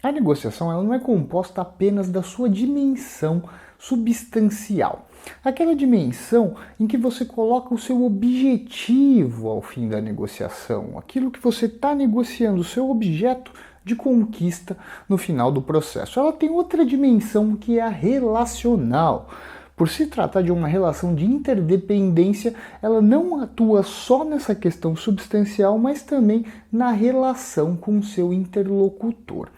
A negociação ela não é composta apenas da sua dimensão substancial. Aquela dimensão em que você coloca o seu objetivo ao fim da negociação, aquilo que você está negociando, o seu objeto de conquista no final do processo. Ela tem outra dimensão que é a relacional. Por se tratar de uma relação de interdependência, ela não atua só nessa questão substancial, mas também na relação com o seu interlocutor.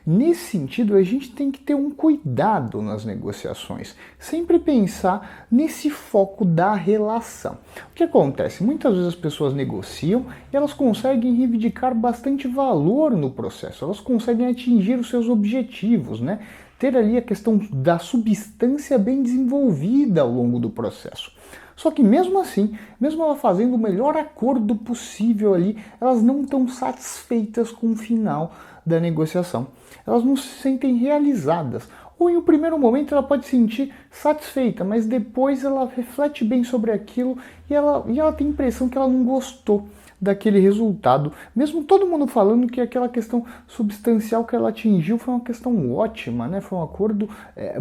Nesse sentido, a gente tem que ter um cuidado nas negociações, sempre pensar nesse foco da relação. O que acontece? Muitas vezes as pessoas negociam e elas conseguem reivindicar bastante valor no processo, elas conseguem atingir os seus objetivos, né? Ter ali a questão da substância bem desenvolvida ao longo do processo. Só que mesmo assim, mesmo ela fazendo o melhor acordo possível ali, elas não estão satisfeitas com o final da negociação. Elas não se sentem realizadas. Ou em um primeiro momento ela pode se sentir satisfeita, mas depois ela reflete bem sobre aquilo e ela tem a impressão que ela não gostou daquele resultado, mesmo todo mundo falando que aquela questão substancial que ela atingiu foi uma questão ótima, né? Foi um acordo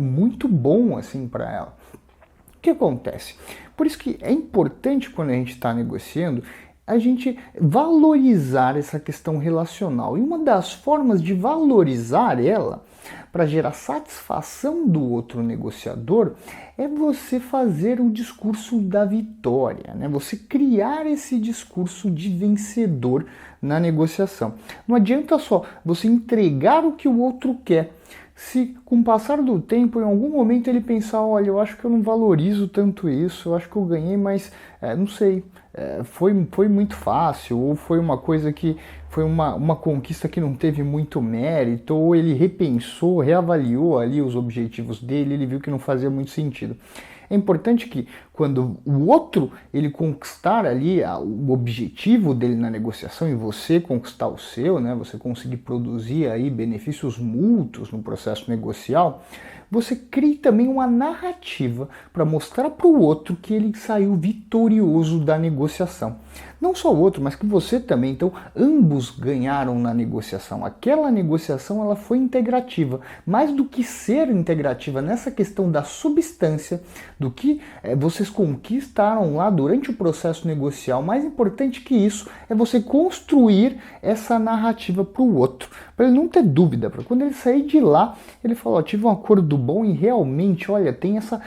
muito bom assim para ela. O que acontece? Por isso que é importante quando a gente está negociando a gente valorizar essa questão relacional. E uma das formas de valorizar ela, para gerar satisfação do outro negociador, é você fazer o discurso da vitória, né? Você criar esse discurso de vencedor na negociação. Não adianta só você entregar o que o outro quer. Se com o passar do tempo, em algum momento ele pensar, olha, eu acho que eu não valorizo tanto isso, eu acho que eu ganhei, mas não sei, foi muito fácil, ou foi uma coisa que foi uma conquista que não teve muito mérito, ou ele repensou, reavaliou ali os objetivos dele, ele viu que não fazia muito sentido. É importante que quando o outro ele conquistar ali o objetivo dele na negociação e você conquistar o seu, né, você conseguir produzir aí benefícios mútuos no processo negocial, você cria também uma narrativa para mostrar para o outro que ele saiu vitorioso da negociação. Não só o outro, mas que você também. Então, ambos ganharam na negociação. Aquela negociação ela foi integrativa. Mais do que ser integrativa nessa questão da substância, do que vocês conquistaram lá durante o processo negocial, mais importante que isso é você construir essa narrativa para o outro, para ele não ter dúvida, para quando ele sair de lá, ele falar, tive um acordo bom e realmente, olha, tem essa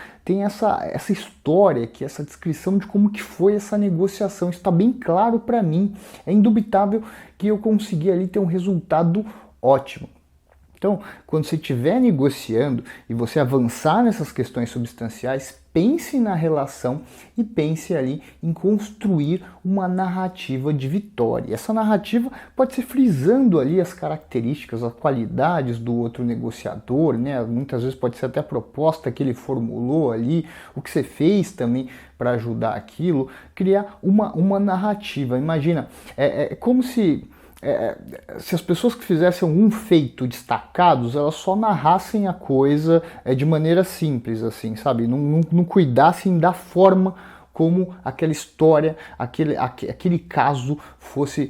história aqui, essa descrição de como que foi essa negociação, está bem claro para mim, é indubitável que eu consegui ali ter um resultado ótimo. Então, quando você estiver negociando e você avançar nessas questões substanciais, pense na relação e pense ali em construir uma narrativa de vitória. Essa narrativa pode ser frisando ali as características, as qualidades do outro negociador, né? Muitas vezes pode ser até a proposta que ele formulou ali, o que você fez também para ajudar aquilo, criar uma narrativa. Imagina, é como se as pessoas que fizessem um feito destacados, elas só narrassem a coisa de maneira simples, assim, sabe? Não cuidassem da forma como aquela história, aquele caso fosse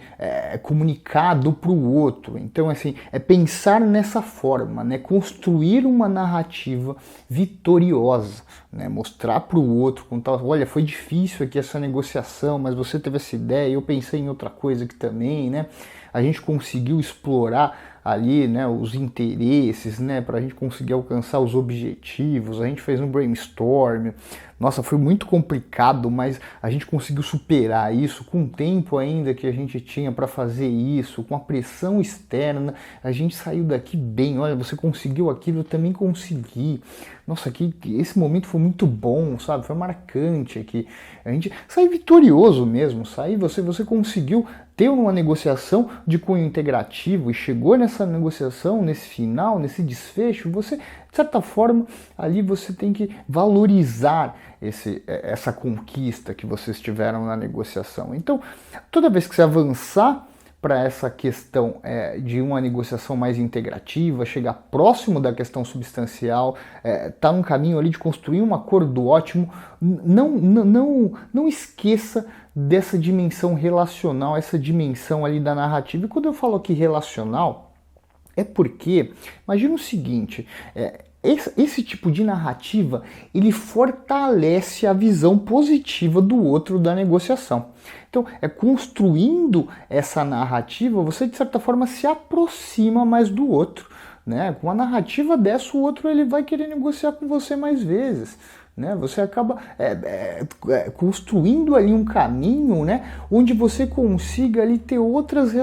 comunicado para o outro. Então, assim, é pensar nessa forma, né? Construir uma narrativa vitoriosa, né? Mostrar para o outro, contar, olha, foi difícil aqui essa negociação, mas você teve essa ideia, eu pensei em outra coisa que também, né? A gente conseguiu explorar ali, né, os interesses, né, para a gente conseguir alcançar os objetivos. A gente fez um brainstorm. Nossa, foi muito complicado, mas a gente conseguiu superar isso com o tempo ainda que a gente tinha para fazer isso, com a pressão externa. A gente saiu daqui bem. Olha, você conseguiu aquilo, eu também consegui. Nossa, esse momento foi muito bom, sabe? Foi marcante aqui. A gente saiu vitorioso mesmo, você conseguiu ter uma negociação de cunho integrativo e chegou nessa negociação, nesse final, nesse desfecho, você, de certa forma, ali você tem que valorizar essa conquista que vocês tiveram na negociação. Então, toda vez que você avançar para essa questão de uma negociação mais integrativa, chegar próximo da questão substancial, tá num caminho ali de construir um acordo ótimo, não esqueça dessa dimensão relacional, essa dimensão ali da narrativa. E quando eu falo aqui relacional, É porque, imagina o seguinte, esse tipo de narrativa, ele fortalece a visão positiva do outro da negociação. Então, construindo essa narrativa, você de certa forma se aproxima mais do outro, né? Com a narrativa dessa, o outro ele vai querer negociar com você mais vezes. Né? Você acaba construindo ali um caminho, né, onde você consiga ali ter outras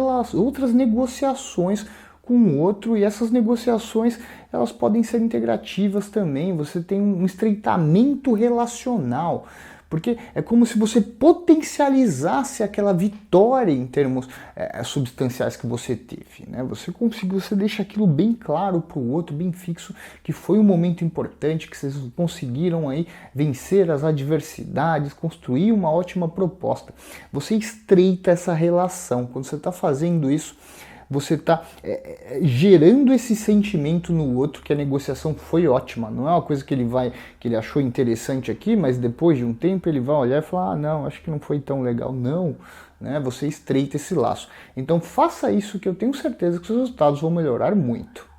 negociações com o outro, e essas negociações elas podem ser integrativas também. Você tem um estreitamento relacional, porque é como se você potencializasse aquela vitória em termos substanciais que você teve, né? Você deixa aquilo bem claro para o outro, bem fixo, que foi um momento importante, que vocês conseguiram aí vencer as adversidades, construir uma ótima proposta. Você estreita essa relação. Quando você está fazendo isso, você está gerando esse sentimento no outro que a negociação foi ótima. Não é uma coisa que ele achou interessante aqui, mas depois de um tempo ele vai olhar e falar, não, acho que não foi tão legal. Não, né? Você estreita esse laço. Então faça isso, que eu tenho certeza que os resultados vão melhorar muito.